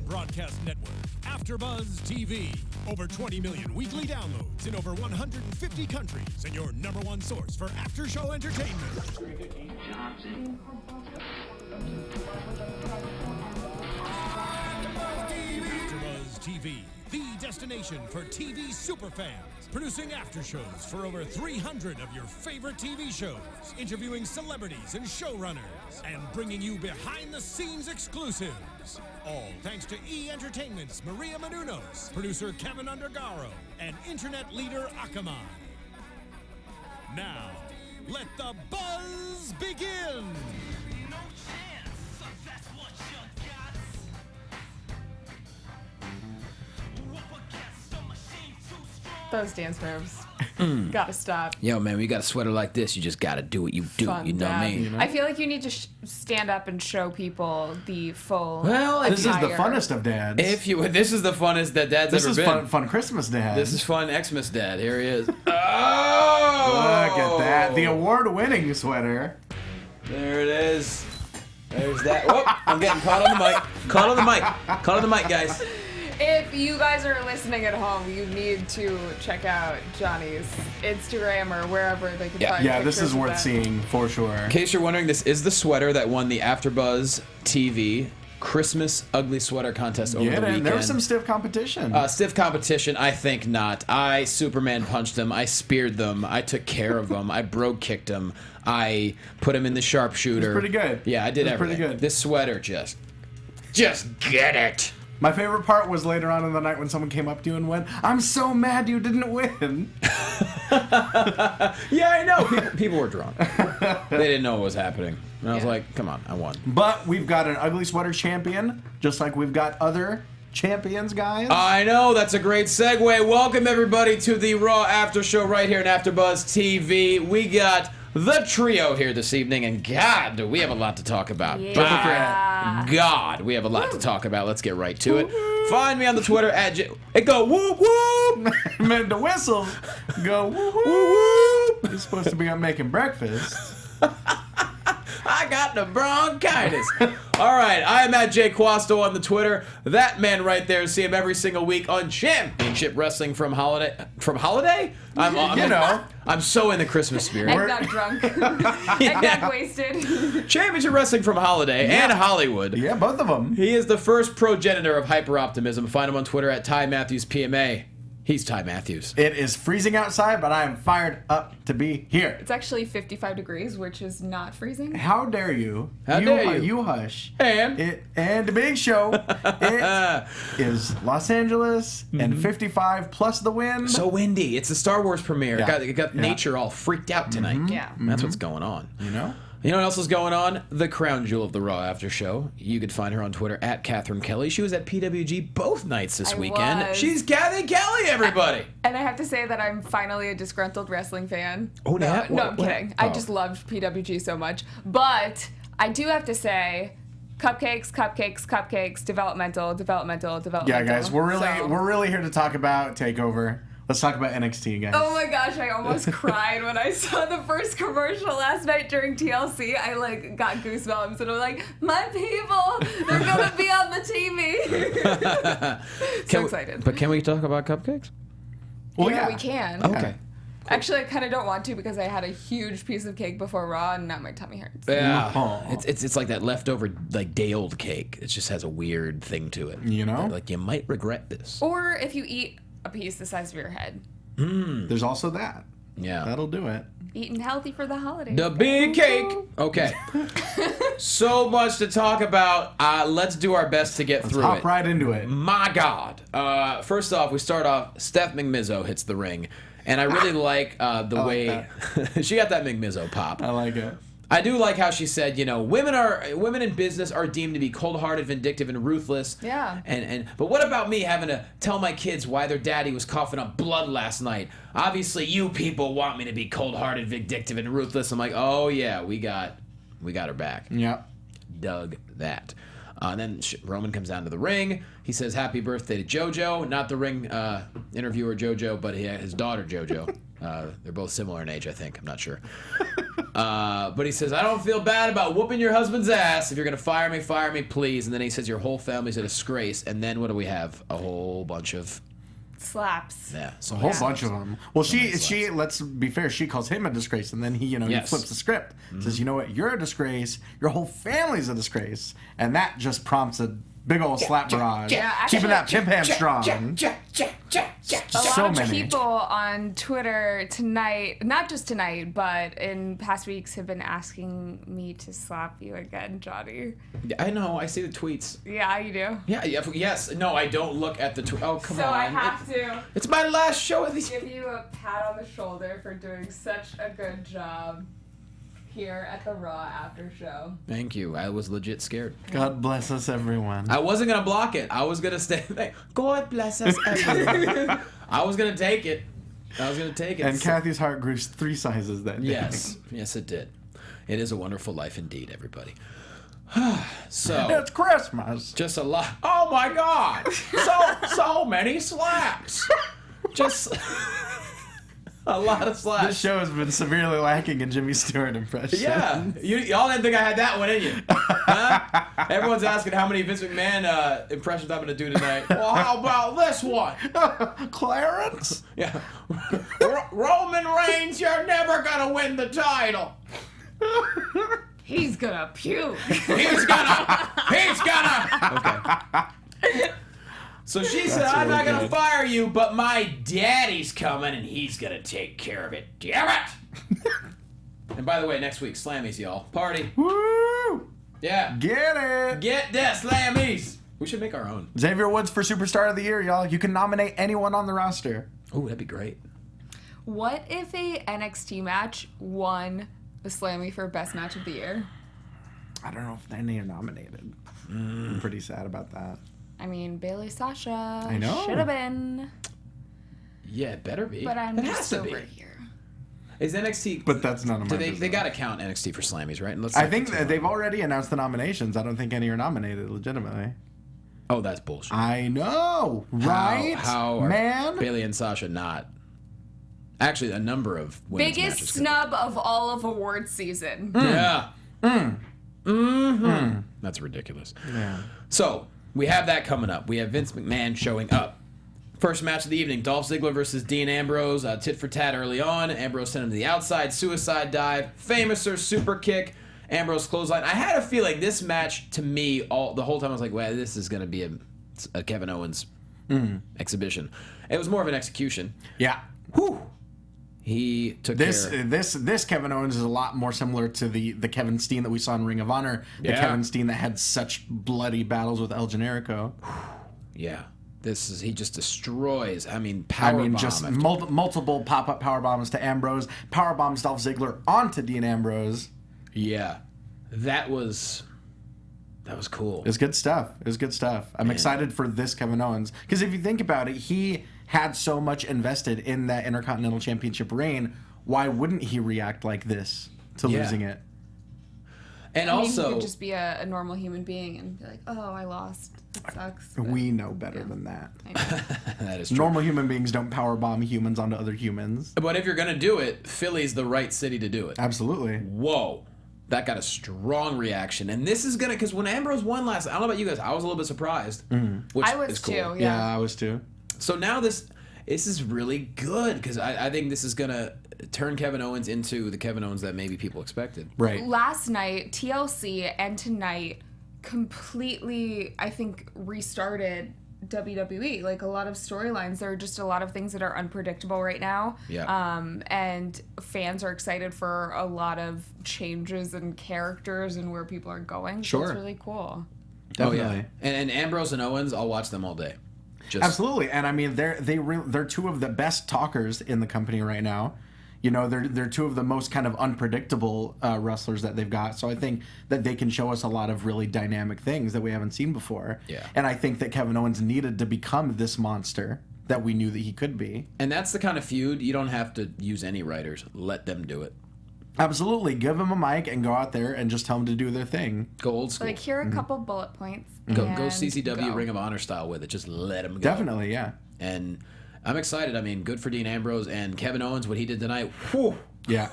broadcast network, AfterBuzz TV. Over 20 million weekly downloads in over 150 countries, and your number one source for after-show entertainment. AfterBuzz TV, the destination for TV superfans. Producing after shows for over 300 of your favorite TV shows, interviewing celebrities and showrunners, and bringing you behind-the-scenes exclusives. All thanks to E! Entertainment's Maria Menounos, producer Kevin Undergaro, and internet leader Akamai. Now, let the buzz begin! Those dance moves. Gotta stop. Yo, man, when you got a sweater like this, you just gotta do what you do. Fun, you know what I mean? You know? I feel like you need to stand up and show people the full. Well, this is the funnest of dads. This is the funnest that dad's ever been. This is fun Christmas dad. This is fun Xmas dad. Here he is. Oh! Look at that. The award-winning sweater. There it is. There's that. Whoop! I'm getting caught on the mic. Caught on the mic. Caught on the mic, guys. If you guys are listening at home, you need to check out Johnny's Instagram or wherever they can find Yeah, this is worth that. seeing for sure. In case you're wondering, this is the sweater that won the AfterBuzz TV Christmas Ugly Sweater Contest over the weekend. There was some stiff competition. Stiff competition? I think not. I Superman punched them. I speared them. I took care of them. I brogue kicked them. I put them in the sharpshooter. It was pretty good. Yeah, I did everything. Pretty good. This sweater just get it. My favorite part was later on in the night when someone came up to you and went, "I'm so mad you didn't win." Yeah, I know. People were drunk. They didn't know what was happening. And I was like, come on, I won. But we've got an ugly sweater champion, just like we've got other champions, guys. I know. That's a great segue. Welcome, everybody, to the Raw After Show right here on AfterBuzz TV. We got the trio here this evening, and God, do we have a lot to talk about. Yeah. God, we have a lot to talk about. Let's get right to it. Find me on the Twitter at it go whoop whoop. Man, the whistles go whoop whoop. You're supposed to be on making breakfast. I got the bronchitis. All right, I am at Jay Quasto on the Twitter. That man right there, see him every single week on Championship Wrestling from Holiday. I'm so in the Christmas spirit. Eggnog drunk. Eggnog wasted. Championship Wrestling from Holiday and Hollywood. Yeah, both of them. He is the first progenitor of hyper-optimism. Find him on Twitter at Ty Matthews PMA. He's Ty Matthews. It is freezing outside, but I am fired up to be here. It's actually 55 degrees, which is not freezing. How dare you? How dare you? You hush. And the big show. It is Los Angeles and 55 plus the wind. so windy. It's the Star Wars premiere. Yeah. It got nature all freaked out tonight. Yeah. That's what's going on. You know? You know what else is going on? The crown jewel of the Raw After Show. You could find her on Twitter at Catherine Kelley. She was at PWG both nights this weekend. was. She's Cathy Kelley, everybody. And I have to say that I'm finally a disgruntled wrestling fan. Oh, no, no? I'm kidding. I just loved PWG so much. But I do have to say, cupcakes, developmental. Yeah, guys, we're really here to talk about TakeOver. Let's talk about NXT, guys. Oh my gosh, I almost cried when I saw the first commercial last night during TLC. I got goosebumps and I'm like, my people, they're gonna be on the TV. So excited. But can we talk about cupcakes? Well, yeah, we can. Okay. Actually, I kind of don't want to because I had a huge piece of cake before Raw and now my tummy hurts. Yeah. Oh. It's like that leftover day-old cake. It just has a weird thing to it. You know? Like you might regret this. Or if you eat a piece the size of your head. There's also that. Yeah. That'll do it. Eating healthy for the holidays. The big cake. Okay. So much to talk about. Let's do our best to get through Hop it. right into it. My God. First off, we start off. Steph McMizzo hits the ring, and I really like the way she got that McMizzo pop. I like it. I do like how she said, women in business are deemed to be cold-hearted, vindictive, and ruthless. Yeah. But what about me having to tell my kids why their daddy was coughing up blood last night? Obviously, you people want me to be cold-hearted, vindictive, and ruthless. I'm like, oh yeah, we got her back. Yeah. Dug that. Then Roman comes down to the ring. He says, happy birthday to JoJo. Not the ring interviewer JoJo, but his daughter JoJo. They're both similar in age, I think. I'm not sure. But he says, I don't feel bad about whooping your husband's ass. If you're going to fire me, please. And then he says, your whole family's a disgrace. And then what do we have? A whole bunch of... slaps. Yeah. So A whole bunch of them. Well, she let's be fair, she calls him a disgrace, and then he, he flips the script. Says, you know what, you're a disgrace, your whole family's a disgrace. And that just prompts a big old slap barrage. Yeah, actually, keeping that pimp hand strong. A lot of people on Twitter tonight, not just tonight, but in past weeks, have been asking me to slap you again, Johnny. I know. I see the tweets. Yeah, you do. Yeah. Yes. No, I don't look at the tweet. Oh, come on. So I have to It's my last show of these. give you a pat on the shoulder for doing such a good job here at the Raw after show. Thank you. I was legit scared. God bless us, everyone. I wasn't going to block it. I was going to stay there. God bless us, everyone. I was going to take it. And Kathy's heart grew 3 sizes that day. Yes, it did. It is a wonderful life indeed, everybody. So It's Christmas. just a lot. Oh my God! So many slaps. Just a lot of slaps. This show has been severely lacking in Jimmy Stewart impressions. Yeah, y'all didn't think I had that one in you, huh? Everyone's asking how many Vince McMahon impressions I'm gonna do tonight. Well, how about this one? Clarence? Yeah, Roman Reigns, you're never gonna win the title. He's gonna puke. He's gonna. Okay. So she said, I'm not going to fire you, but my daddy's coming and he's going to take care of it. Damn it! And by the way, next week, Slammies, y'all. Party. Woo! Yeah. Get it! Get that, Slammies! We should make our own. Xavier Woods for Superstar of the Year, y'all. You can nominate anyone on the roster. Ooh, that'd be great. What if a NXT match won the Slammy for Best Match of the Year? I don't know if any are nominated. I'm pretty sad about that. I mean, Bailey Sasha. I know. Should have been. Yeah, it better be. But I'm it just has to over be. here. Is NXT... But that's none of my They business. got to count NXT for Slammies, right? And let's I think that they've already announced the nominations. I don't think any are nominated legitimately. Oh, that's bullshit. I know, right? How are man? Bailey and Sasha not? Actually, a number of women's Biggest matches. snub of all of awards season. Yeah. That's ridiculous. Yeah. So, we have that coming up. We have Vince McMahon showing up. First match of the evening, Dolph Ziggler versus Dean Ambrose. Tit for tat early on. Ambrose sent him to the outside. Suicide dive. Famouser super kick. Ambrose clothesline. I had a feeling this match, to me, the whole time I was like, well, this is going to be a Kevin Owens exhibition. It was more of an execution. Yeah. Whew. He took care. This Kevin Owens is a lot more similar to the Kevin Steen that we saw in Ring of Honor. The Yeah. Kevin Steen that had such bloody battles with El Generico. Yeah. He just destroys. I mean, power just multiple pop-up power bombs to Ambrose, power bombs Dolph Ziggler onto Dean Ambrose. Yeah. That was cool. It was good stuff. I'm excited for this Kevin Owens. Because if you think about it, he had so much invested in that Intercontinental Championship reign. Why wouldn't he react like this to losing it? And I mean, also, he could just be a normal human being and be like, oh, I lost. It sucks. But We know better than that. I know. that is true. Normal human beings don't powerbomb humans onto other humans. But if you're going to do it, Philly's the right city to do it. Absolutely. Whoa. That got a strong reaction. And this is going to, because when Ambrose won last, I don't know about you guys, I was a little bit surprised. Which I was is cool. too, Yeah, yeah. I was too. So now this is really good because I think this is going to turn Kevin Owens into the Kevin Owens that maybe people expected. Right. Last night, TLC, and tonight completely, I think, restarted WWE. Like, a lot of storylines. There are just a lot of things that are unpredictable right now. Yeah. And fans are excited for a lot of changes in characters and where people are going. Sure. So it's really cool. Definitely. Oh, yeah. And Ambrose and Owens, I'll watch them all day. Absolutely. And I mean, they're two of the best talkers in the company right now. You know, they're two of the most kind of unpredictable wrestlers that they've got. So I think that they can show us a lot of really dynamic things that we haven't seen before. Yeah. And I think that Kevin Owens needed to become this monster that we knew that he could be. And that's the kind of feud you don't have to use any writers. Let them do it. Absolutely. Give them a mic and go out there and just tell them to do their thing. Go old school. Like, here are a couple bullet points. Go and CCW go. Ring of Honor style with it. Just let them go. Definitely, yeah. And I'm excited. I mean, good for Dean Ambrose and Kevin Owens. What he did tonight. Whew. Yeah.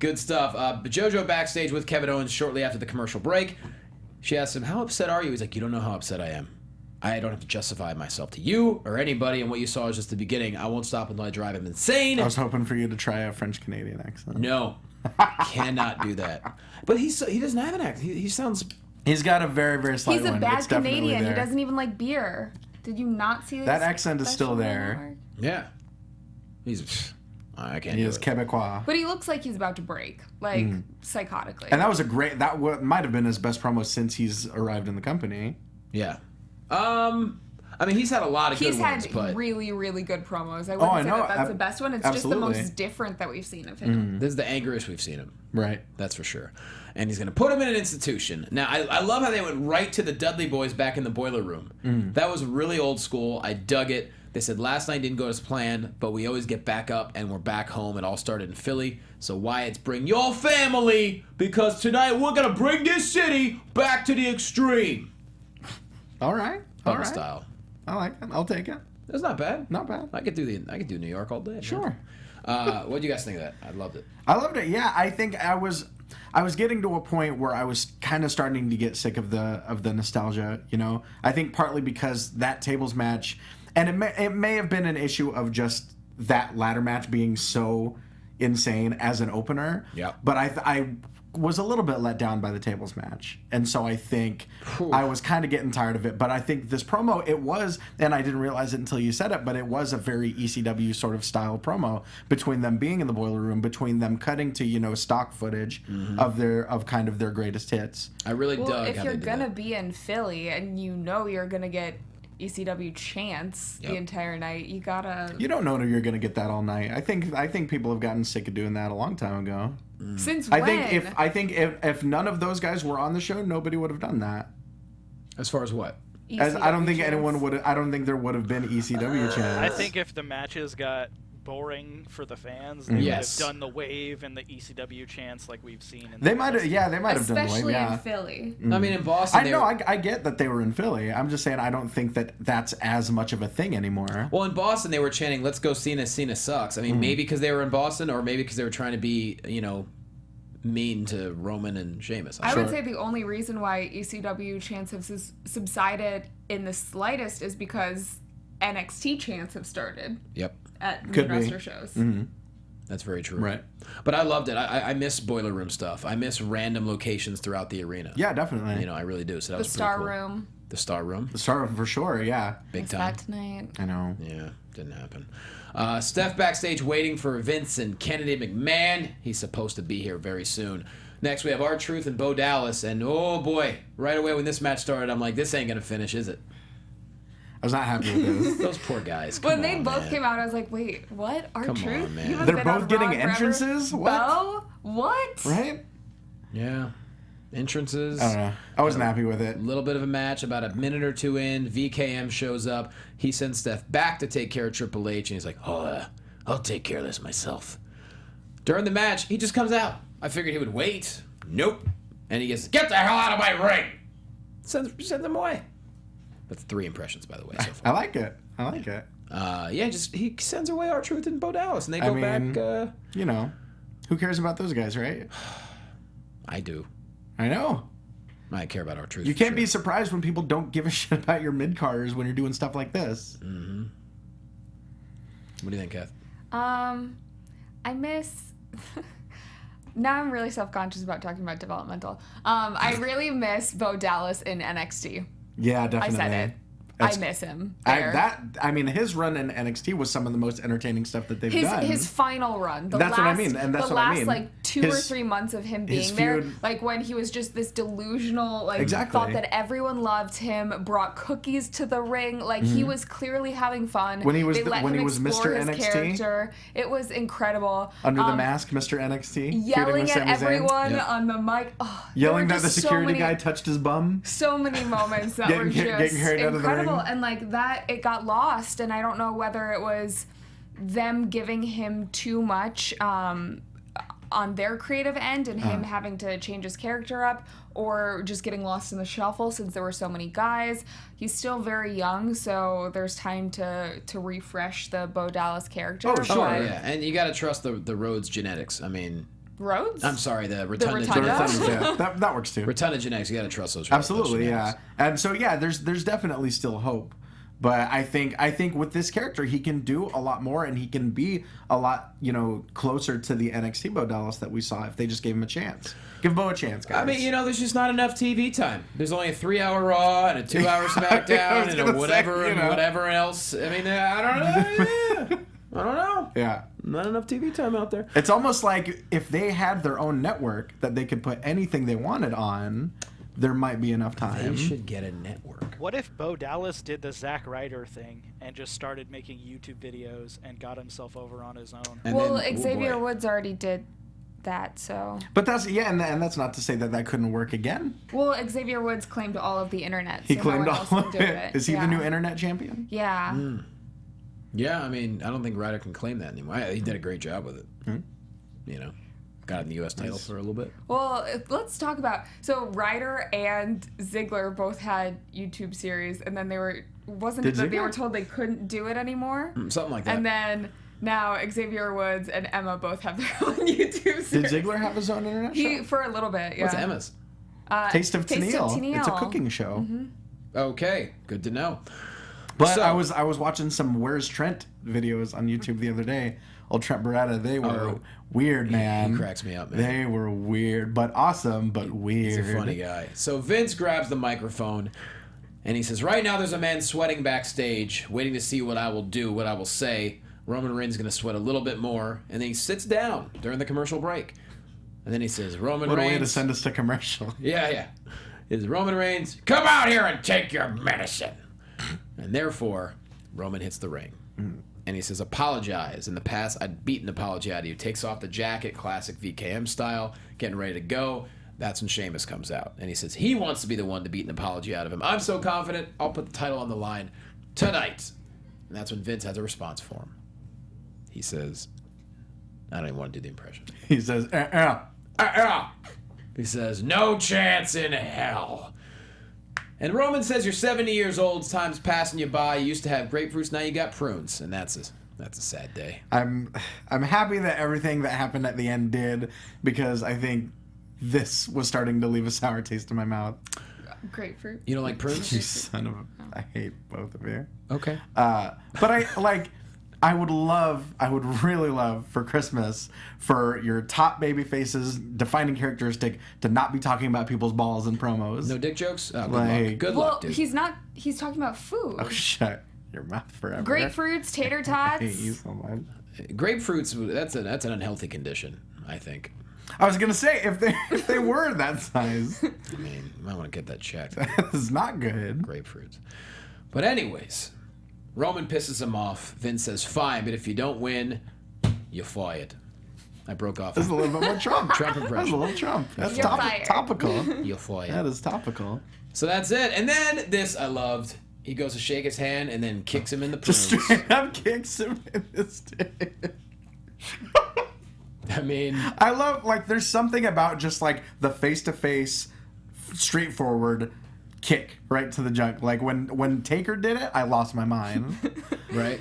Good stuff. But JoJo backstage with Kevin Owens shortly after the commercial break. She asked him, how upset are you? He's like, you don't know how upset I am. I don't have to justify myself to you or anybody, and what you saw is just the beginning. I won't stop until I drive him insane. I was hoping for you to try a French-Canadian accent. No. Cannot do that. But he doesn't have an accent. He sounds... He's got a very, very slight one. He's a bad It's definitely Canadian. there. He doesn't even like beer. Did you not see That accent is still there. Yeah. He's... I can't He do is it. Quebecois. But he looks like he's about to break, like psychotically. And that was a great... That might have been his best promo since he's arrived in the company. Yeah. I mean, he's had a lot of good ones, He's but... had really, really good promos. I wouldn't say know. that that's the best one. It's Absolutely. just the most different that we've seen of him. This is the angriest we've seen him. Right. That's for sure. And he's going to put him in an institution. Now, I love how they went right to the Dudley Boys back in the boiler room. That was really old school. I dug it. They said last night didn't go as planned, but we always get back up and we're back home. It all started in Philly. So Wyatt's bring your family because tonight we're going to bring this city back to the extreme. All right. All Bubba right. style. I like it. I'll take it. That's not bad. Not bad. I could do New York all day. man. Sure. What do you guys think of that? I loved it. I loved it. Yeah, I think I was getting to a point where I was kind of starting to get sick of the nostalgia. You know, I think partly because that tables match, and it may have been an issue of just that ladder match being so insane as an opener. Yeah. But I was a little bit let down by the tables match, and so I think I was kind of getting tired of it. But I think this promo, it was, and I didn't realize it until you said it, but it was a very ECW sort of style promo between them being in the boiler room, between them cutting to stock footage of kind of their greatest hits. I really Well, dug if how you're they did gonna that. be in Philly and you're gonna get ECW chants the entire night, you gotta. You don't know if you're going to get that all night. I think people have gotten sick of doing that a long time ago. Since when? I think if none of those guys were on the show, nobody would have done that. As far as what? As I don't think chants. anyone would. I don't think there would have been ECW chants. I think if the matches got boring for the fans, they would Yes. have done the wave and the ECW chants like we've seen. In They the might have. past. Yeah, they might have done the Especially wave. Yeah. in Philly. I mean, in Boston, I they know. were- I get that they were in Philly. I'm just saying I don't think that that's as much of a thing anymore. Well, in Boston, they were chanting, "Let's go Cena, Cena sucks." I mean, maybe because they were in Boston, or maybe because they were trying to be, mean to Roman and Sheamus. I would say the only reason why ECW chants have subsided in the slightest is because NXT chants have started Yep, at Could main be. roster shows. that's very true. Right. But I loved it. I miss boiler room stuff. I miss random locations throughout the arena. Yeah, definitely. I really do. So that The was Star pretty cool. Room. The Star Room. The Star for sure. Yeah. Big Is time. that tonight? I know. Yeah, didn't happen. Steph backstage waiting for Vince and Kennedy McMahon. He's supposed to be here very soon. Next, we have R-Truth and Bo Dallas. And, oh, boy, right away when this match started, I'm like, this ain't going to finish, is it? I was not happy with this. Those poor guys. When Come they on, both man. came out, I was like, wait, what? R-Truth? on, man. You haven't They're been both on getting Raw forever? entrances? What? Bo? What? Right? Yeah. Entrances. I don't know. I wasn't happy with it. A little bit of a match. About a minute or two in, VKM shows up. He sends Steph back to take care of Triple H, and he's like, I'll take care of this myself. During the match, he just comes out. I figured he would wait. Nope. And he gets, get the hell out of my ring. Sends him away. That's 3 impressions, by the way, so I far. like it. I like it. He sends away R-Truth and Bo Dallas, and they go mean, back. Who cares about those guys, right? I do. I know. I care about R-Truth. You for can't sure. be surprised when people don't give a shit about your mid-carders when you're doing stuff like this. What do you think, Kath? I miss. Now I'm really self-conscious about talking about developmental. I really miss Bo Dallas in NXT. Yeah, I definitely. said it. That's- I miss him. There. His run in NXT was some of the most entertaining stuff that they've his done. his final run. That's what I mean, and that's the what I last mean. like 2 or His- 3 months of him his being there, feud- like when he was just this delusional, like Exactly. thought that everyone loved him, brought cookies to the ring, like he was clearly having fun. When he was They let when him he was explore Mr. his NXT? Character. It was incredible. Under the mask, Mr. NXT. feuding Yelling with at Sami Zayn. everyone Yeah. on the mic. Oh, there Yelling were that the just so security many- guy touched his bum. so many moments that Getting were ca- just getting carried out of the incredible, ring. and like that it got lost, and I don't know whether it was them giving him too much on their creative end and him having to change his character up, or just getting lost in the shuffle since there were so many guys. He's still very young, so there's time to refresh the Bo Dallas character. Oh, sure. Oh, yeah. And you got to trust the Rhodes genetics. I mean, Rhodes? I'm sorry, the Rotunda Rotunda? Genetics. Yeah, that works too. Rotunda Genetics, you got to trust those. Absolutely, those yeah. genetics. And so yeah, there's definitely still hope. But I think with this character, he can do a lot more, and he can be a lot, closer to the NXT Bo Dallas that we saw if they just gave him a chance. Give Bo a chance, guys. I mean, there's just not enough TV time. There's only a 3-hour Raw and a 2-hour SmackDown and a whatever and whatever else. I mean, I don't know. I don't know. Yeah. Not enough TV time out there. It's almost like if they had their own network that they could put anything they wanted on, there might be enough time. They should get a network. What if Bo Dallas did the Zack Ryder thing and just started making YouTube videos and got himself over on his own? And Well, then- Xavier boy. Woods already did that, so. But and that's not to say that couldn't work again. Well, Xavier Woods claimed all of the internet. He so claimed no one all else can of do it. Is he the Yeah. new internet champion? Yeah. Yeah, I mean, I don't think Ryder can claim that anymore. He did a great job with it. Got in the U.S. title for a little bit. Well, let's talk about. So Ryder and Ziggler both had YouTube series, and then they were told they couldn't do it anymore. Something like that. And then now Xavier Woods and Emma both have their own YouTube series. Did Ziggler have his own internet show? For a little bit, yeah. What's Emma's? Taste of Tennille. It's a cooking show. Okay, good to know. But So- I was watching some Where's Trent videos on YouTube the other day. Old Trent Beretta, they were weird, man. He cracks me up, man. They were weird, but awesome, but weird. He's a funny guy. So Vince grabs the microphone and he says, right now there's a man sweating backstage, waiting to see what I will do, what I will say. Roman Reigns is going to sweat a little bit more. And then he sits down during the commercial break. And then he says, Roman What a Reigns. way to send us to commercial. Yeah. Is Roman Reigns, come out here and take your medicine. And therefore, Roman hits the ring. And he says, apologize. In the past, I'd beat an apology out of you. Takes off the jacket, classic VKM style, getting ready to go. That's when Sheamus comes out. And he says he wants to be the one to beat an apology out of him. I'm so confident, I'll put the title on the line tonight. And that's when Vince has a response for him. He says, I don't even want to do the impression. He says, He says, no chance in hell. And Roman says, you're 70 years old, time's passing you by. You used to have grapefruits, now you got prunes. And that's a sad day. I'm happy that everything that happened at the end did, because I think this was starting to leave a sour taste in my mouth. Grapefruit. You don't like prunes? You son of a... I hate both of you. Okay. But I would really love for Christmas for your top baby faces defining characteristic to not be talking about people's balls in promos. No dick jokes? Oh, good Like- luck. Good Well, luck, dude. he's talking about food. Oh, shut your mouth forever. Grapefruits, tater I hate you tots. so much. Grapefruits, that's an unhealthy condition, I think. I was gonna say if they were that size, I mean, you might want to get that checked. that is not good. Grapefruits. But anyways, Roman pisses him off. Vince says, fine, but if you don't win, you're fired. I broke off. That's a little bit more Trump. Trump That's impression. a little Trump. That's You're fired. topical. You're fired. That is topical. So that's it. And then this I loved. He goes to shake his hand and then kicks him in the Just prunes. straight up kicks him in the stick. I mean, I love, there's something about just, the face-to-face, straightforward kick right to the junk. Like, when Taker did it, I lost my mind. right?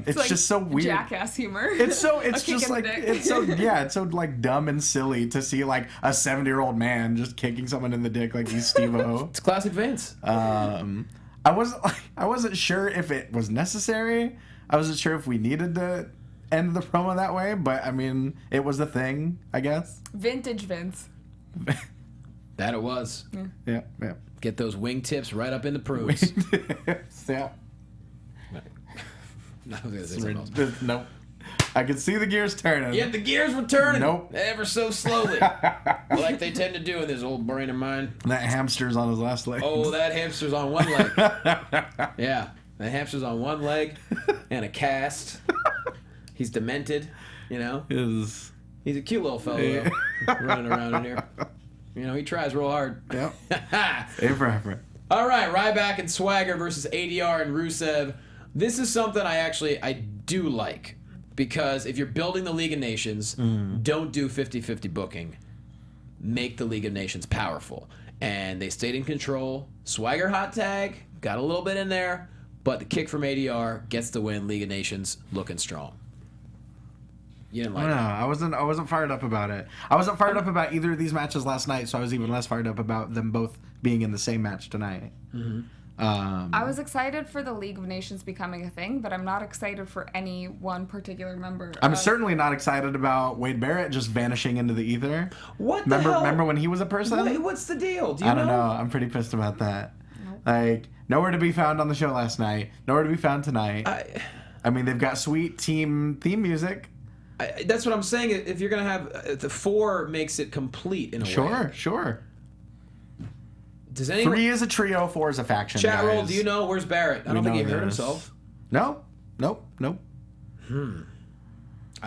It's like just so weird. Jackass humor. It's A kick just in the like, dick. it's so dumb and silly to see, a 70-year-old man just kicking someone in the dick like he's Steve-O. It's classic Vince. I wasn't sure if it was necessary. I wasn't sure if we needed to end the promo that way, but I mean, it was a thing, I guess. Vintage Vince. That it was. Yeah. Get those wingtips right up in the prunes. Yeah. I was gonna say something else. Nope. I could see the gears turning. Yeah, the gears were turning. Nope. Ever so slowly. Like they tend to do in this old brain of mine. That hamster's on his last leg. Oh, that hamster's on one leg. Yeah, that hamster's on one leg and a cast. He's demented, Is He's a cute little fellow, Yeah. though, running around in here. He tries real hard. Yep. A for effort. All right, Ryback and Swagger versus ADR and Rusev. This is something I do like. Because if you're building the League of Nations, don't do 50-50 booking. Make the League of Nations powerful. And they stayed in control. Swagger hot tag, got a little bit in there, but the kick from ADR gets the win. League of Nations looking strong. You didn't like No, it. I wasn't fired up about it. I wasn't fired up about either of these matches last night, so I was even less fired up about them both being in the same match tonight. Mm-hmm. I was excited for the League of Nations becoming a thing, but I'm not excited for any one particular member. I'm certainly not excited about Wade Barrett just vanishing into the ether. What the hell? Remember when he was a person? What's the deal? Do you I don't know. I'm pretty pissed about that. Nope. Like, nowhere to be found on the show last night. Nowhere to be found tonight. I mean, they've got sweet team theme music. That's what I'm saying. If you're going to have... the 4 makes it complete in a way. Sure. Does anyone... 3 is a trio, 4 is a faction. Chat roll, guys. do you know where's Barrett? I don't think he hurt himself. No. Nope. I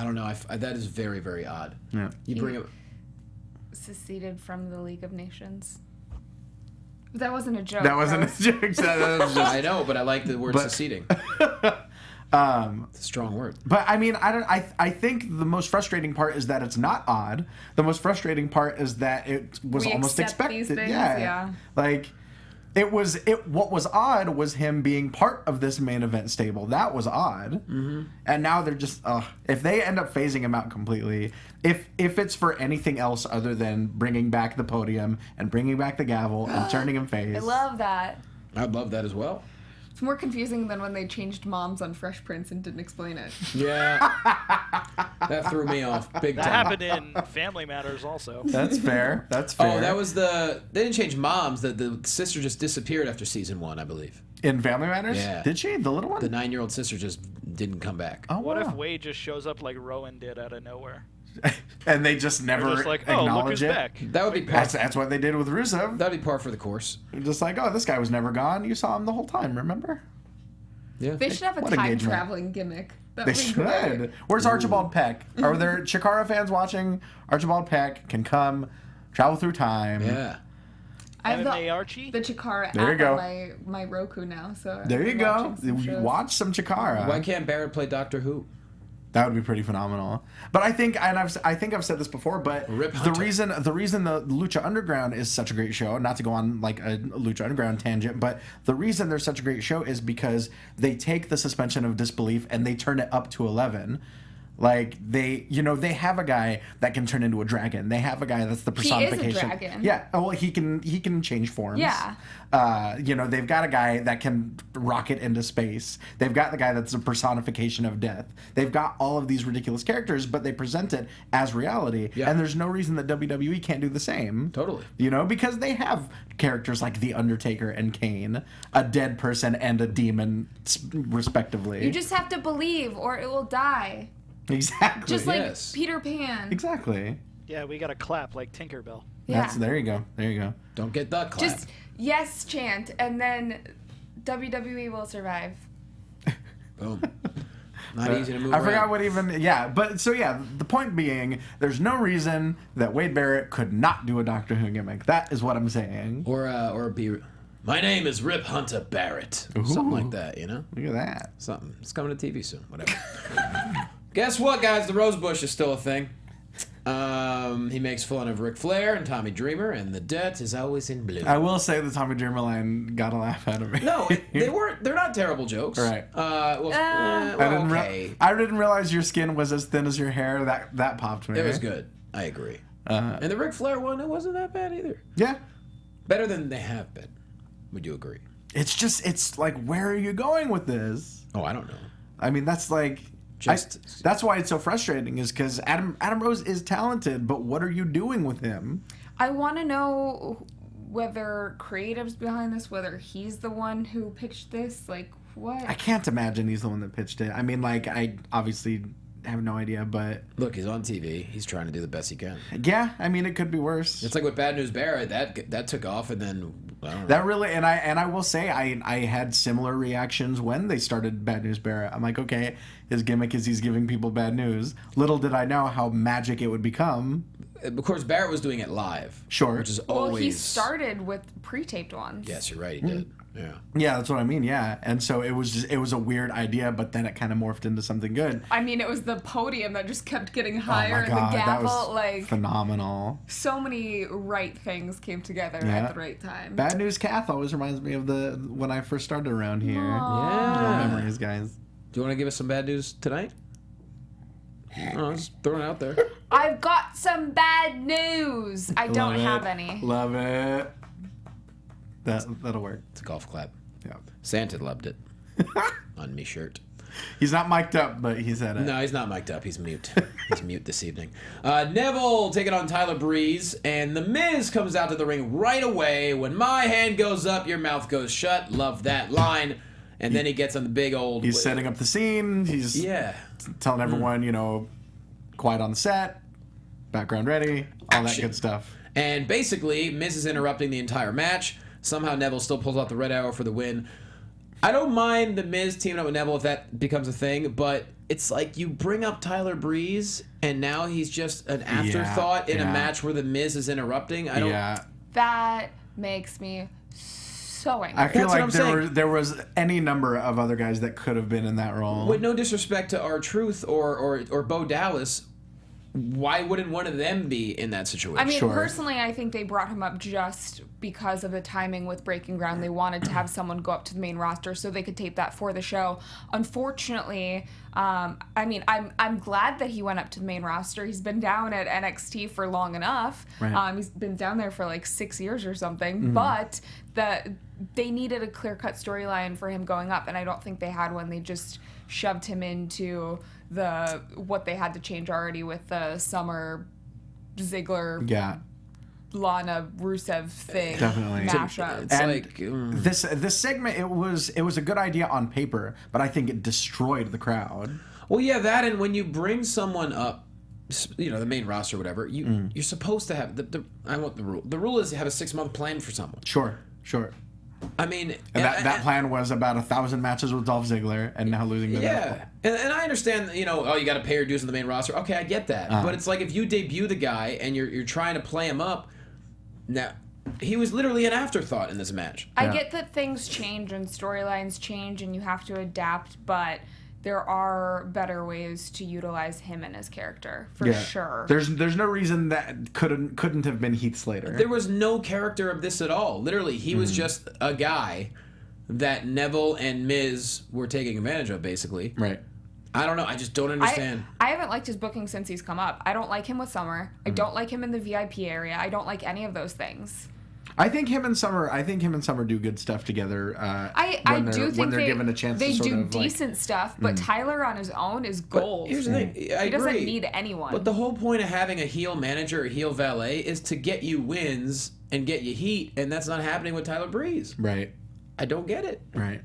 don't know. That is very, very odd. Yeah. You bring up... Seceded from the League of Nations. That wasn't a joke. That wasn't a joke. That was just... I know, but I like the word seceding. It's a strong word. But I mean, I think the most frustrating part is that it's not odd. The most frustrating part is that it was We almost accept expected. these things, yeah. yeah. Like what was odd was him being part of this main event stable. That was odd. Mm-hmm. And now they're just if they end up phasing him out completely, if it's for anything else other than bringing back the podium and bringing back the gavel and turning him face. I love that. I'd love that as well. It's more confusing than when they changed moms on Fresh Prince and didn't explain it. Yeah. That threw me off big time. That happened in Family Matters also. That's fair. Oh, that was They didn't change moms. The sister just disappeared after season 1, I believe. In Family Matters? Yeah. Did she? The little one? The 9-year-old sister just didn't come back. Oh, What wow. if Wade just shows up like Rowan did out of nowhere? And they just never They're just like, oh, look acknowledge who's it? back. That would be par. That's what they did with Rusev. That'd be par for the course. Just like, oh, this guy was never gone. You saw him the whole time, remember? Yeah. They should have a What time engagement. traveling gimmick. That They would be should. great. Where's Archibald Peck? Are there Chikara fans watching? Archibald Peck can come, travel through time. Yeah. I have MMA Archie? the Chikara There you app go. on my Roku now, so I've There you been go. watching some You shows. watch some Chikara. Why can't Barrett play Doctor Who? That would be pretty phenomenal. But I think, and I think I've said this before, but Rip the Hunter. reason the Lucha Underground is such a great show, not to go on like a Lucha Underground tangent, but the reason they're such a great show is because they take the suspension of disbelief and they turn it up to 11. Like they have a guy that can turn into a dragon. They have a guy that's the He is a personification. dragon. Yeah. Oh, well, he can change forms. Yeah. They've got a guy that can rocket into space. They've got the guy that's a personification of death. They've got all of these ridiculous characters, but they present it as reality. Yeah. And there's no reason that WWE can't do the same. Totally. Because they have characters like The Undertaker and Kane, a dead person and a demon, respectively. You just have to believe, or it will die. Exactly. Just like Yes. Peter Pan. Exactly. Yeah, we got to clap like Tinkerbell. Yeah. There you go. Don't get that clap. Just yes chant, and then WWE will survive. Boom. Not easy to move I forgot around. what even. Yeah, but so yeah, the point being, there's no reason that Wade Barrett could not do a Doctor Who gimmick. That is what I'm saying. Or be... My name is Rip Hunter Barrett. Something like that, Look at that. Something. It's coming to TV soon. Whatever. Guess what, guys? The Rose Bush is still a thing. He makes fun of Ric Flair and Tommy Dreamer, and the dirt is always in blue. I will say the Tommy Dreamer line got a laugh out of me. No, they're not terrible jokes. Right. Okay. I didn't realize your skin was as thin as your hair. That popped me. It was good. I agree. And the Ric Flair one, it wasn't that bad either. Yeah. Better than they have been. Would you agree? It's like, where are you going with this? Oh, I don't know. I mean, that's like... that's why it's so frustrating, is because Adam Rose is talented, but what are you doing with him? I want to know whether creative's behind this, whether he's the one who pitched this, like what? I can't imagine he's the one that pitched it. I mean, like, I obviously have no idea, but... Look, he's on TV. He's trying to do the best he can. Yeah, I mean, it could be worse. It's like with Bad News Barrett. That took off, and then I don't know. That really, and I will say, I had similar reactions when they started Bad News Barrett. I'm like, okay, his gimmick is he's giving people bad news. Little did I know how magic it would become. Of course, Barrett was doing it live. Sure. Which is Well, always... he started with pre-taped ones. Yes, you're right. He did. Yeah. Yeah, that's what I mean. Yeah, and so it was a weird idea, but then it kind of morphed into something good. I mean, it was the podium that just kept getting Oh higher, my god, and the that gavel, was like phenomenal. so many right things came together Yeah. at the right time. Bad News Kath always reminds me of when I first started around here. Aw. No Yeah. memories, guys. Do you want to give us some bad news tonight? Oh, just throwing it out there. I've got some bad news. I don't have any. Love it. That'll work. It's a golf clap. Yeah. Santa loved it. On me shirt. He's not mic'd up, but he said it. No, he's not mic'd up. He's mute. He's mute this evening. Neville taking on Tyler Breeze, and The Miz comes out to the ring right away. When my hand goes up, your mouth goes shut. Love that line. And then he gets on the big old... He's setting up the scene. He's telling everyone, quiet on the set, background ready, all that good stuff. And basically, Miz is interrupting the entire match. Somehow Neville still pulls out the red arrow for the win. I don't mind the Miz teaming up with Neville if that becomes a thing, but it's like you bring up Tyler Breeze, and now he's just an afterthought in a match where the Miz is interrupting. I don't. Yeah. That makes me so angry. I feel like there was any number of other guys that could have been in that role. With no disrespect to R-Truth or Bo Dallas, why wouldn't one of them be in that situation? I mean, personally, I think they brought him up just because of the timing with Breaking Ground. They wanted to have someone go up to the main roster so they could tape that for the show. Unfortunately, I'm glad that he went up to the main roster. He's been down at NXT for long enough. Right. He's been down there for like 6 years or something. Mm-hmm. But they needed a clear-cut storyline for him going up, and I don't think they had one. They just shoved him into what they had to change already with the Summer Ziggler Lana Rusev thing. Definitely mashup. This segment, it was a good idea on paper, but I think it destroyed the crowd. Well, yeah, that, and when you bring someone up, the main roster or whatever, you're supposed to have I want the rule. The rule is you have a 6-month plan for someone. Sure. I mean, that plan was about 1,000 matches with Dolph Ziggler, and now losing the and I understand, you got to pay your dues on the main roster. Okay, I get that, but it's like if you debut the guy and you're trying to play him up. Now, he was literally an afterthought in this match. I get that things change and storylines change, and you have to adapt, but there are better ways to utilize him and his character for sure. There's no reason that couldn't have been Heath Slater. There was no character of this at all. Literally, he was just a guy that Neville and Miz were taking advantage of, basically. Right. I don't know. I just don't understand. I haven't liked his booking since he's come up. I don't like him with Summer. I don't like him in the VIP area. I don't like any of those things. I think him and Summer do good stuff together. I do think they're given a chance. They to sort do of decent stuff, but Tyler on his own is gold. But here's the thing. He doesn't need anyone. But the whole point of having a heel manager or heel valet is to get you wins and get you heat, and that's not happening with Tyler Breeze. Right. I don't get it. Right.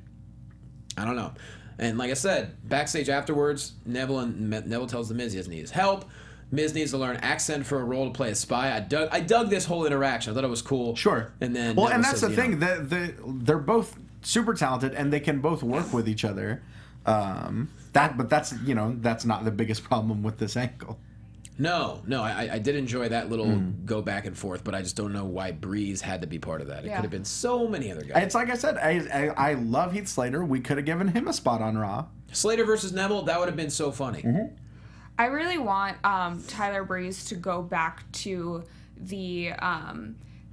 I don't know. And like I said, backstage afterwards, Neville tells the Miz he doesn't need his help. Miz needs to learn accent for a role to play a spy. I dug this whole interaction. I thought it was cool. Sure. And then Neville and that's the thing. They're both super talented, and they can both work with each other. But that's not the biggest problem with this angle. No, I did enjoy that little go back and forth, but I just don't know why Breeze had to be part of that. It could have been so many other guys. It's like I said, I love Heath Slater. We could have given him a spot on Raw. Slater versus Neville, that would have been so funny. Mm-hmm. I really want Tyler Breeze to go back to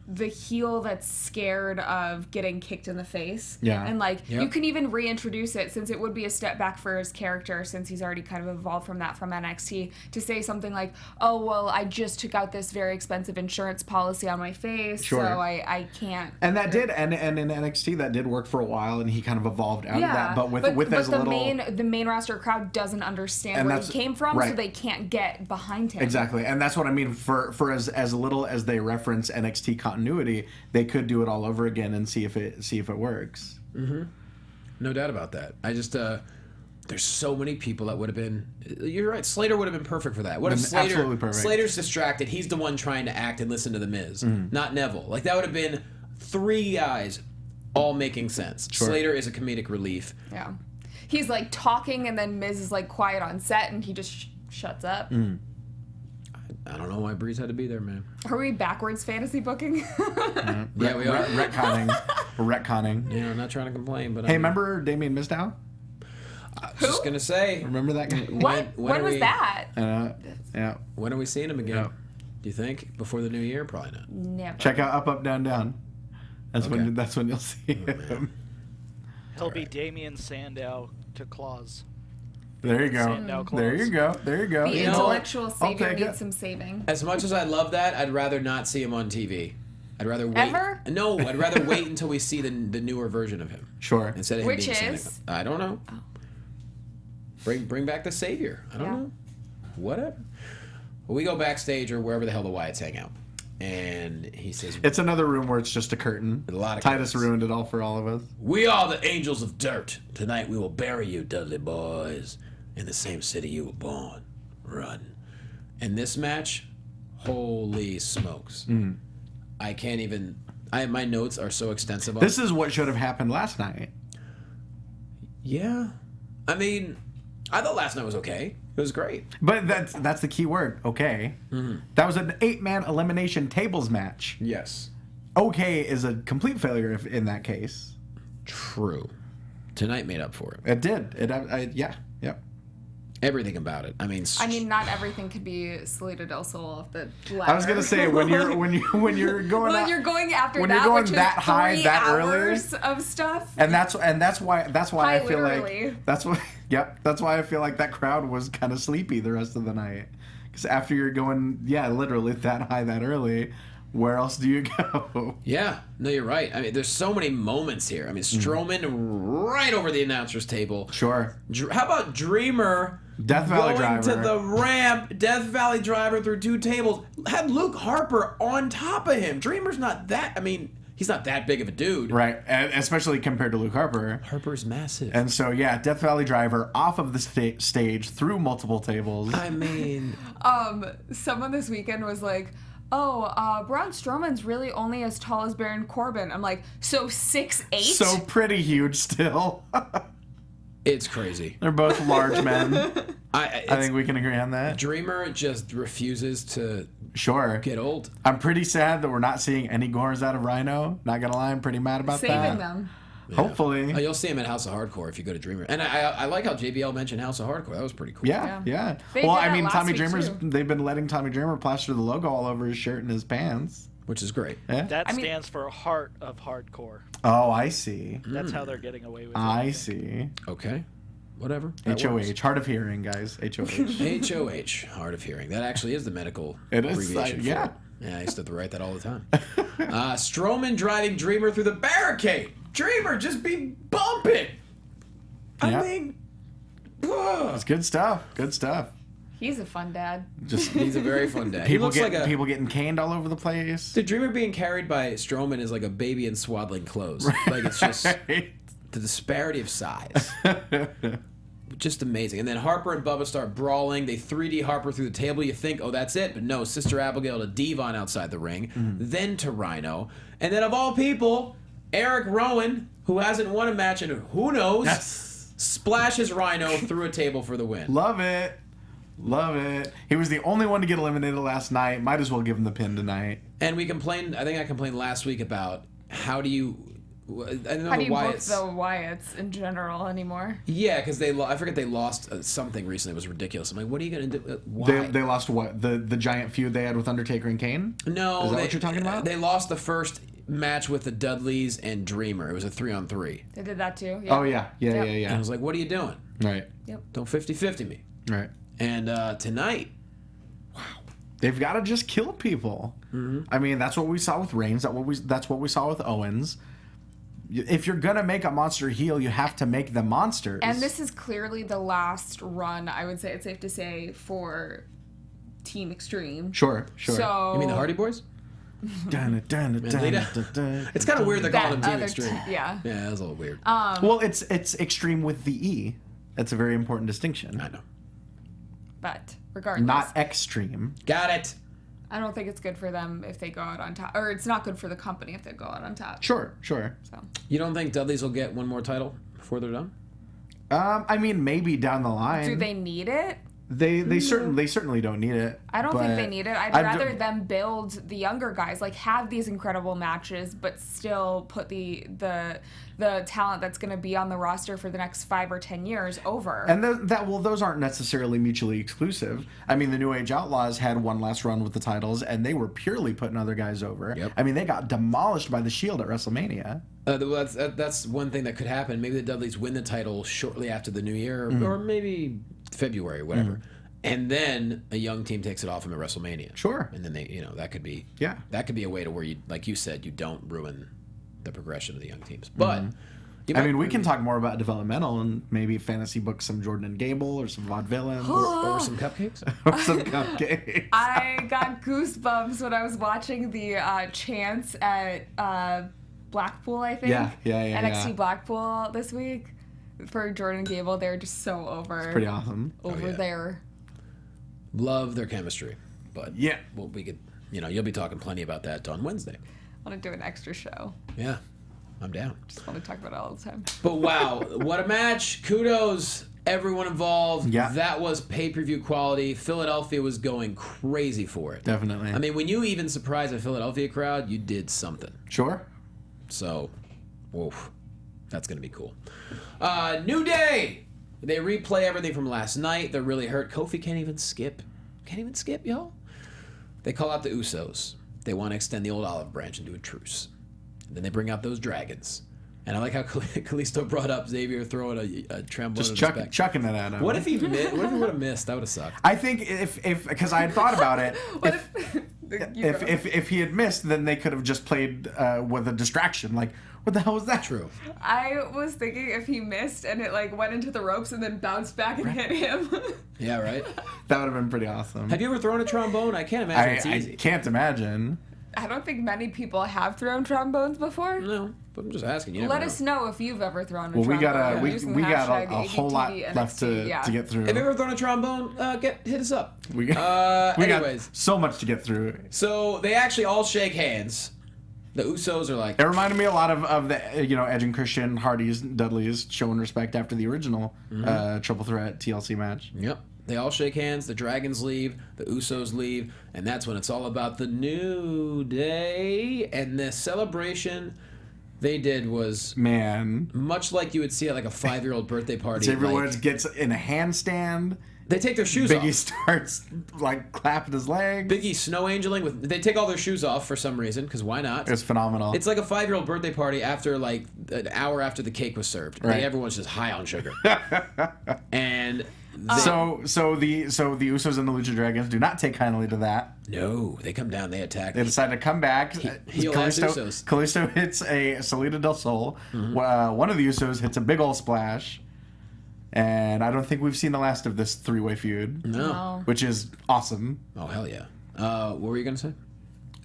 the heel that's scared of getting kicked in the face. Yeah. And you can even reintroduce it, since it would be a step back for his character, since he's already kind of evolved from NXT, to say something like, oh, well, I just took out this very expensive insurance policy on my face, so I can't. And that did, and in NXT that did work for a while, and he kind of evolved out of that, but the main roster crowd doesn't understand where he came from, so they can't get behind him. Exactly, and that's what I mean. For as little as they reference NXT continuity, they could do it all over again and see if it works. Mm-hmm. No doubt about that. I just there's so many people that would have been. You're right. Slater would have been perfect for that. What if Slater's distracted? He's the one trying to act and listen to the Miz, not Neville. Like that would have been 3 guys all making sense. Sure. Slater is a comedic relief. Yeah, he's like talking, and then Miz is like quiet on set, and he just shuts up. I don't know why Breeze had to be there, man. Are we backwards fantasy booking? Yeah, we are. Retconning. Yeah, I'm not trying to complain, but hey, remember Damien Mizdow? I was just gonna say. Remember that guy? When was that? Yeah. When are we seeing him again? Yeah. Do you think before the new year? Probably not. Never. Check out Up Up Down Down. That's when you'll see him. He'll be Damien Sandow to Claus. There you go. Sandow clause. There you go. There you go. The You know, intellectual savior take it. needs some saving. As much as I love that, I'd rather not see him on TV. I'd rather wait. Ever? No, I'd rather wait until we see the newer version of him. Sure. Instead of him Which being Santa is? Claus. I don't know. Oh. Bring back the savior. I don't Yeah. know. Whatever. Well, we go backstage or wherever the hell the Wyatts hang out, and he says, It's another room where it's just a curtain. A lot of Titus curtains. ruined it all for all of us. "We are the angels of dirt. Tonight we will bury you, Dudley boys, in the same city you were born. Run." And this match, holy smokes! I can't even. My notes are so extensive on This is what should have happened last night. Yeah. I mean, I thought last night was okay. It was great. But that's the key word. Okay. That was an 8-man elimination tables match. Yes. Okay is a complete failure if in that case. True. Tonight made up for it. It did. Yeah. Yep. Everything about it. I mean, Not everything could be Salida del Sol off the ladder. I was gonna say when you're going when out- you're going after when that, you're going which that is high 3 that early, hours of stuff. and that's why I feel literally. like that's why I feel like that crowd was kind of sleepy the rest of the night, because after you're going literally that high that early, where else do you go? yeah. No, you're right. I mean, there's so many moments here. I mean, Strowman right over the announcer's table. Sure. How about Dreamer Death Valley going Driver. to the ramp, Death Valley Driver through 2 tables, had Luke Harper on top of him. Dreamer's not that, I mean, he's not that big of a dude. Right, and especially compared to Luke Harper. Harper's massive. And so Death Valley Driver off of the stage through multiple tables. I mean, Someone this weekend was like, Braun Strowman's really only as tall as Baron Corbin. I'm like, so 6'8"? So pretty huge still. it's crazy. They're both large men. I I think we can agree on that. Dreamer just refuses to Sure. get old. I'm pretty sad that we're not seeing any gores out of Rhino. Not gonna lie, I'm pretty mad about Saving that. them. Hopefully. Oh, you'll see him at House of Hardcore if you go to Dreamer. And I like how JBL mentioned House of Hardcore. That was pretty cool. Yeah. They Well, did I that mean, last Tommy week, Dreamer's. too. They've been letting Tommy Dreamer plaster the logo all over his shirt and his pants. Which is great. Yeah. That I mean- stands for Heart of Hardcore. Oh, I see. That's how they're getting away with it. I think. see. Okay. Whatever. That HOH, works. hard of hearing, guys. HOH. HOH, hard of hearing. That actually is the medical It is, abbreviation. yeah. For it. Yeah, I used to have to write that all the time. Strowman driving Dreamer through the barricade. Dreamer, just be bumping. Yeah. I mean, ugh. It's good stuff. Good stuff. He's a fun dad. Just He's a very fun dad. He people looks get like a people getting caned all over the place. the Dreamer being carried by Strowman is like a baby in swaddling clothes. Like it's just the disparity of size. Just amazing. And then Harper and Bubba start brawling. They 3D Harper through the table. You think, oh, that's it. But no, Sister Abigail to Devon outside the ring. Then to Rhino. And then of all people, Eric Rowan, who hasn't won a match in who knows, Yes. splashes Rhino through a table for the win. Love it. Love it. He was the only one to get eliminated last night. Might as well give him the pin tonight. And we complained, I think I complained last week about how do you... I don't know How do you book Wyatts. the Wyatts in general anymore? Yeah, because I forget they lost something recently. It was ridiculous. I'm like, what are you going to do? Why? They lost what? The giant feud they had with Undertaker and Kane? No, Is that what you're talking about? They lost the first match with the Dudleys and Dreamer. It was a 3-on-3. They did that too. Oh, yeah. Yep. And I was like, what are you doing? Right. Don't 50-50 me. Right. And tonight, They've got to just kill people. I mean, that's what we saw with Reigns. That's what we saw with Owens. If you're going to make a monster heel, you have to make them monsters. And this is clearly the last run, I would say it's safe to say, for Team Extreme. Sure. So you mean the Hardy Boys? Dun, dun, dun, dun, dun, dun, It's kind of weird they're that calling them Team other Extreme. yeah. Yeah, that's a little weird. Well, it's extreme with the E. That's a very important distinction. I know. But regardless, Not extreme. Got it. I don't think it's good for them if they go out on top, or it's not good for the company if they go out on top. Sure. So You don't think Dudleys will get one more title before they're done? I mean, maybe down the line. do they need it? They certainly don't need it. I don't think they need it. I'd I've rather d- them build the younger guys, like have these incredible matches, but still put the talent that's going to be on the roster for the next 5 or 10 years over. And those aren't necessarily mutually exclusive. I mean, the New Age Outlaws had one last run with the titles, and they were purely putting other guys over. Yep. I mean, they got demolished by the Shield at WrestleMania. That's one thing that could happen. Maybe the Dudleys win the title shortly after the New Year, or maybe February, whatever. And then a young team takes it off them at WrestleMania. Sure. And then that could be Yeah. a way to where you, like you said, you don't ruin the progression of the young teams. But We can talk more about developmental and maybe fantasy book some Jordan and Gable or some vaudevillains or some cupcakes. or some cupcakes. I got goosebumps when I was watching the chants at Blackpool, I think. Yeah, NXT yeah. Blackpool this week for Jordan and Gable. They're just so over. It's pretty awesome. Over there. Love their chemistry. But Yeah. well, we could, you'll be talking plenty about that on Wednesday. I want to do an extra show. Yeah, I'm down. Just want to talk about it all the time. But wow, what a match. Kudos, everyone involved. Yeah. That was pay-per-view quality. Philadelphia was going crazy for it. Definitely. I mean, when you even surprise a Philadelphia crowd, you did something. Sure. So, oof, that's going to be cool. New Day. They replay everything from last night. They're really hurt. Kofi can't even skip. Y'all. They call out the Usos. They want to extend the old olive branch and do a truce. And then they bring out those dragons. And I like how Kalisto brought up Xavier throwing a trombone. Just in his back. chucking it at him. What if he would have missed? That would have sucked. I think if because I had thought about it. If he had missed, then they could have just played with a distraction. Like, what the hell was that? True. I was thinking if he missed and it like went into the ropes and then bounced back and hit him. Yeah, right? That would have been pretty awesome. Have you ever thrown a trombone? I can't imagine it's easy. I can't imagine. I don't think many people have thrown trombones before. No, but I'm just asking. You never Let know. us know if you've ever thrown a Well, trombone. we got a whole lot left to get through. Have you ever thrown a trombone? Hit us up. We got Anyways, so much to get through. so they actually all shake hands. The Usos are like, It reminded me a lot of the Edge and Christian, Hardy's, Dudley's showing respect after the original triple threat TLC match. yep. They all shake hands. The Dragons leave. The Usos leave. And that's when it's all about the New Day. And the celebration they did was Man, much like you would see at like a 5-year-old birthday party. everyone Like, gets in a handstand. they take their shoes Biggie off. starts like clapping his legs. Biggie snow angeling with. They take all their shoes off for some reason because why not? It's phenomenal. It's like a 5-year-old birthday party after like an hour after the cake was served. Right. Everyone's just high on sugar. And so the Usos and the Lucha Dragons do not take kindly to that. no, they come down. They attack. They decide to come back. Heel-ass Usos. Kalisto hits a Salida del Sol. One of the Usos hits a big ol' splash. And I don't think we've seen the last of this 3-way feud. No. Which is awesome. Oh hell yeah. What were you gonna say?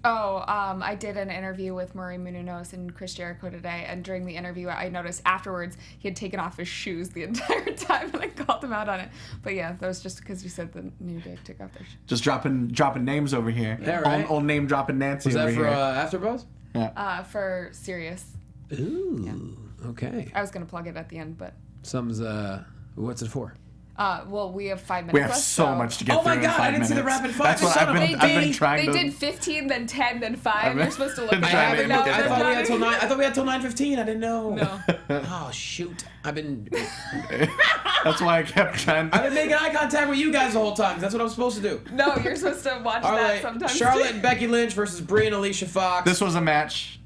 I did an interview with Murray Munoz and Chris Jericho today, and during the interview, I noticed afterwards he had taken off his shoes the entire time, and I called him out on it. But yeah, that was just because you said the New Day took off their shoes. Just dropping names over here. Yeah, right. Old name dropping Nancy Was that over for here. AfterBuzz? For Sirius. Ooh. Okay. I was gonna plug it at the end, but Some's what's it for? well, we have 5 minutes. We have left, so much to get Oh through my in God, 5 I didn't see the minutes. rapid fire. That's what Son of a- I've been trying They to. did 15, then 10, then 5. You're supposed to look at been that. trying to but no, imitate I that. thought we had till Johnny. 9. I thought we had till 9:15. I didn't know. No. Oh shoot! I've been That's why I kept trying. making eye contact with you guys the whole time. 'Cause that's what I'm supposed to do. No, you're supposed to watch All that right, sometimes. Charlotte and Becky Lynch versus Brie and Alicia Fox. This was a match.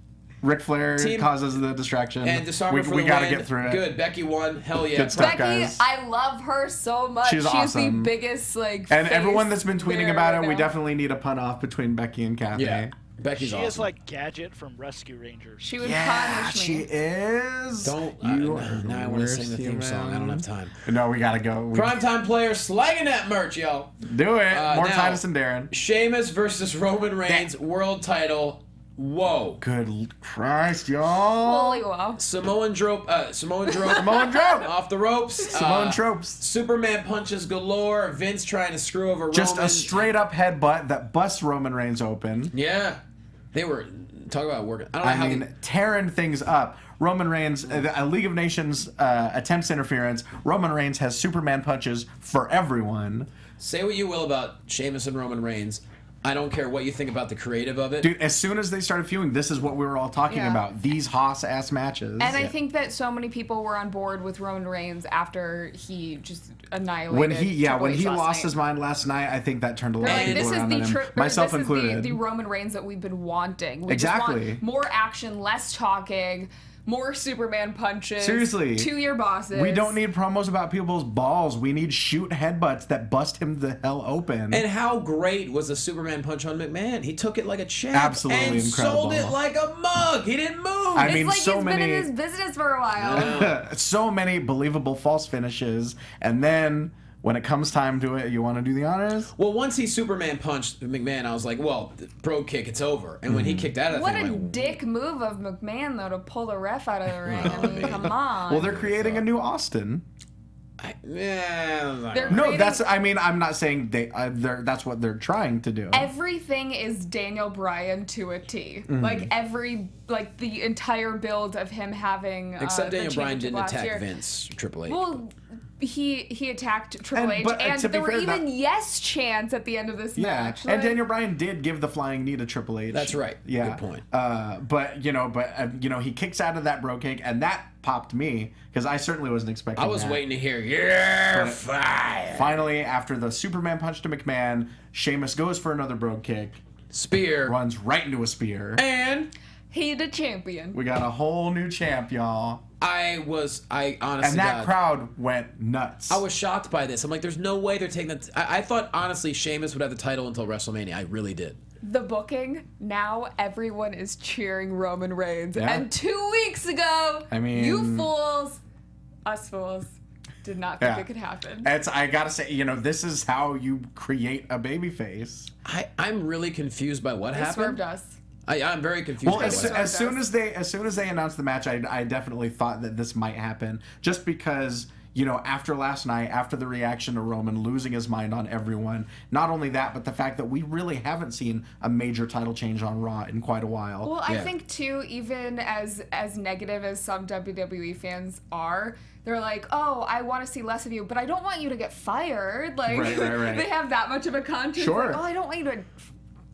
Ric Flair Team- causes the distraction. and Disarmer for we the gotta win. get through it. Good. Becky won. Hell yeah. Good stuff. Becky, guys. I love her so much. She's the awesome. biggest And face everyone that's been tweeting there about right it, we now. definitely need a pun off between Becky and Kathy. Yeah. Becky's She awesome. is like Gadget from Rescue Rangers. She would Yeah, punish she me. is. Don't. You now I want to sing the theme song. I don't have time. No, we gotta go. Primetime players slanging that merch, yo. Do it. More now- Titus and Darren. Sheamus versus Roman Reigns world title. Whoa. Good Christ, y'all. Holy wow. Samoan drop. Samoan drop. Off the ropes. Samoan tropes. Superman punches galore. Vince trying to screw over Just Roman. a straight up headbutt that busts Roman Reigns open. Yeah. They were talk about working. I don't know I how mean, tearing things up. Roman Reigns, a League of Nations attempts interference. Roman Reigns has Superman punches for everyone. say what you will about Sheamus and Roman Reigns. I don't care what you think about the creative of it. Dude, as soon as they started feuding, this is what we were all talking about. These Haas-ass matches. And I think that so many people were on board with Roman Reigns after he just annihilated when he lost night. his mind last night, I think that turned a lot of Like, people this is around the on him, myself included. the Roman Reigns that we've been wanting. We Exactly. just want more action, less talking, more Superman punches. Seriously. To your bosses. We don't need promos about people's balls. We need shoot headbutts that bust him the hell open. And how great was the Superman punch on McMahon? He took it like a champ. Absolutely and incredible. sold it like a mug. He didn't move. I It's mean, like so he's many, been in his business for a while. so many believable false finishes, and then when it comes time to it, you want to do the honors? Well, once he Superman punched McMahon, I was like, well, pro kick, it's over. And when he kicked out of What that a thing, I'm like, dick move of McMahon, though, to pull the ref out of the ring. I mean, come on. Well, they're creating a new Austin. They're No, creating- that's. I mean, I'm not saying that's what they're trying to do. Everything is Daniel Bryan to a T. Mm-hmm. Like the entire build of him having. except the Daniel Bryan championship didn't last attack year. Vince, Triple H. Well, he attacked Triple H, but, and to be there were fair, even that- yes chants at the end of this Yeah, match. and Like, Daniel Bryan did give the flying knee to Triple H. That's right. Yeah, Good point. But he kicks out of that bro kick, and that popped me because I certainly wasn't expecting. I was that. waiting to hear, you're fired. Finally, after the Superman punch to McMahon, Sheamus goes for another bro kick, Spear. runs right into a spear. And he the champion. We got a whole new champ, y'all. I honestly, And that God, crowd went nuts. I was shocked by this. I'm like, there's no way they're taking that. I thought, honestly, Sheamus would have the title until WrestleMania. I really did. The booking, now everyone is cheering Roman Reigns. Yeah. And 2 weeks ago, I mean- you fools, us fools, did not think Yeah. it could happen. I gotta say, this is how you create a babyface. I'm really confused by what They happened. swerved us. I'm very confused Well, by as, what happened. as soon as they announced the match, I definitely thought that this might happen, just because after last night, after the reaction to Roman losing his mind on everyone, not only that, but the fact that we really haven't seen a major title change on Raw in quite a while. Well, I Yeah. think too, even as negative as some WWE fans are, they're like, "Oh, I want to see less of you, but I don't want you to get fired." Like, Right. they have that much of a conscience. Sure. Like, oh, I don't want you to.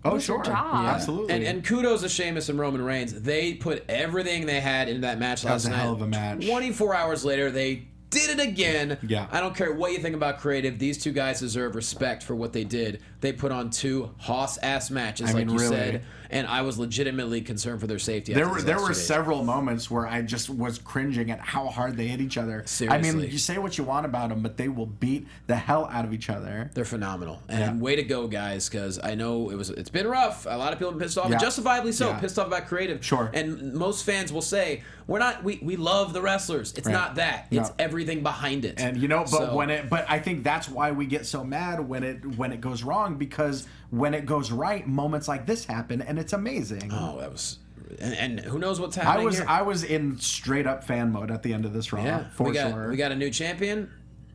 Oh, lose your sure. job. Yeah. Absolutely. And kudos to Sheamus and Roman Reigns. They put everything they had into that match last was a night. hell of a match. 24 hours later, they did it again. Yeah. I don't care what you think about creative. These two guys deserve respect for what they did. They put on two Hoss-ass matches, I like mean, you really. said. And I was legitimately concerned for their safety. There after were these there last were 2 days. several moments where I just was cringing at how hard they hit each other. Seriously. I mean, you say what you want about them, but they will beat the hell out of each other. They're phenomenal, and Yeah. way to go, guys! Because I know it's been rough. A lot of people have been pissed off, Yeah. and justifiably so. Yeah. Pissed off about creative. Sure. And most fans will say we love the wrestlers. It's Right. not that. It's No. everything behind it. And but So- but I think that's why we get so mad when it goes wrong, because when it goes right, moments like this happen, and it's amazing. Oh, that was, and who knows what's happening here? I was in straight up fan mode at the end of this Raw, yeah, for we got sure. we got a new champion.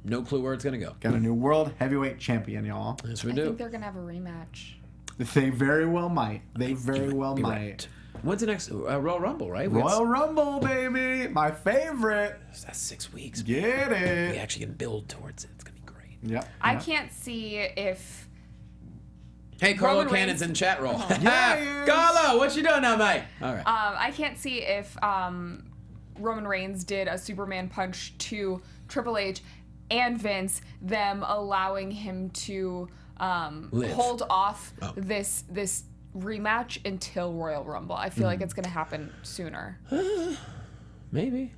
No clue where it's gonna go. Got a new world heavyweight champion, y'all. Yes, we I do. think they're gonna have a rematch. They very well might. They very well You're might. right. When's the next Royal Rumble? Right? Royal Rumble, baby, my favorite. That's 6 weeks. Get We it? actually can build towards it. It's gonna be great. Yep. I yep. can't see if. Hey, Carlo Roman Cannon's Reigns- in chat roll. Yeah, he is. Carlo, what you doing now, mate? All right. I can't see if Roman Reigns did a Superman punch to Triple H and Vince, them allowing him to Live. hold off Oh. this rematch until Royal Rumble. I feel like it's gonna happen sooner. Maybe.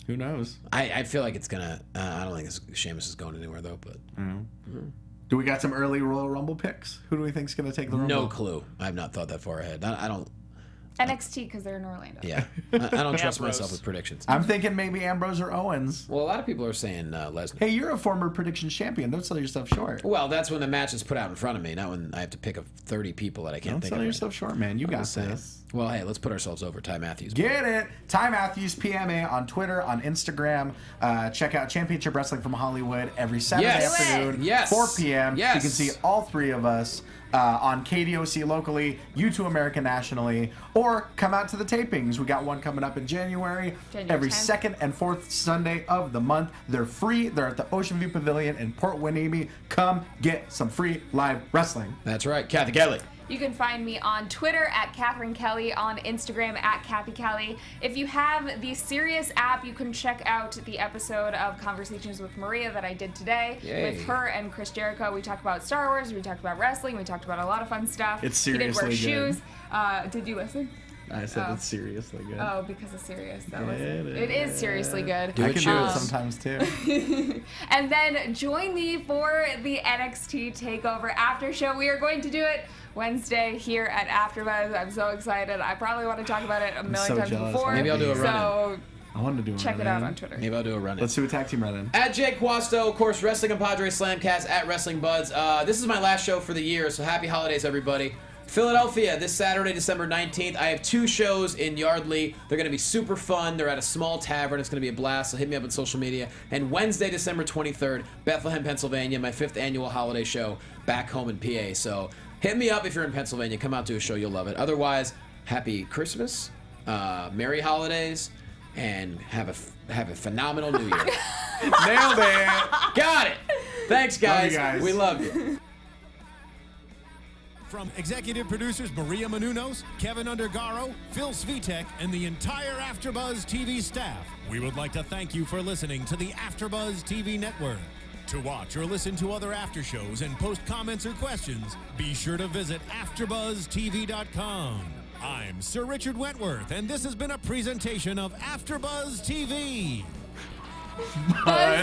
Who knows? I feel like it's gonna. I don't think Sheamus is going anywhere though. But Do we got some early Royal Rumble picks? Who do we think's gonna take the Rumble? no clue. I have not thought that far ahead. I don't. NXT because they're in Orlando. Yeah. I don't trust Ambrose. myself with predictions. I'm thinking maybe Ambrose or Owens. Well, a lot of people are saying Lesnar. Hey, you're a former predictions champion. Don't sell yourself short. Well, that's when the match is put out in front of me, not when I have to pick of 30 people that I can't Don't think sell of. right yourself short, man. You now. got Just saying. this. Well, hey, let's put ourselves over. Ty Matthews. Get it. Ty Matthews, PMA on Twitter, on Instagram. Check out Championship Wrestling from Hollywood every Saturday Yes. afternoon, Yes. 4 p.m. Yes. You can see all three of us. on KDOC locally, U2 America nationally, or come out to the tapings. We got one coming up in January every 10th. second and fourth Sunday of the month. They're free. They're at the Ocean View Pavilion in Port Hueneme. Come get some free live wrestling. That's right. Cathy Kelley. You can find me on Twitter at Catherine Kelley, on Instagram at Cathy Kelley. If you have the Sirius app, you can check out the episode of Conversations with Maria that I did today with her and Chris Jericho. We talked about Star Wars, we talked about wrestling, we talked about a lot of fun stuff. It's He did wear seriously shoes. Did you listen? I said it's seriously good. Oh, because of Sirius. It is seriously good. I can do it sometimes too. And then join me for the NXT TakeOver After Show. We are going to do it Wednesday here at AfterBuzz. I'm so excited. I probably want to talk about it a million so times jealous. before. Maybe I'll do a run-in. So I wanted to do check it out on Twitter. Maybe I'll do a run. Let's do a tag team run-in. At Jake Quasto, of course, Wrestling and Padres Slamcast at Wrestling Buds. This is my last show for the year, so happy holidays, everybody. Philadelphia, this Saturday, December 19th. I have 2 shows in Yardley. They're going to be super fun. They're at a small tavern. It's going to be a blast, so hit me up on social media. And Wednesday, December 23rd, Bethlehem, Pennsylvania, my 5th annual holiday show back home in PA. So hit me up if you're in Pennsylvania. Come out to a show. You'll love it. Otherwise, happy Christmas, Merry Holidays, and have a phenomenal New Year. Nailed it. Got it. Thanks, guys. Love you guys. We love you. From executive producers Maria Menounos, Kevin Undergaro, Phil Svitek, and the entire AfterBuzz TV staff, we would like to thank you for listening to the AfterBuzz TV network. To watch or listen to other after shows and post comments or questions, be sure to visit AfterBuzzTV.com. I'm Sir Richard Wentworth, and this has been a presentation of AfterBuzz TV.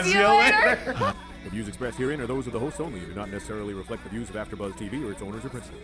See you later. The views expressed herein are those of the hosts only and do not necessarily reflect the views of AfterBuzz TV or its owners or principals.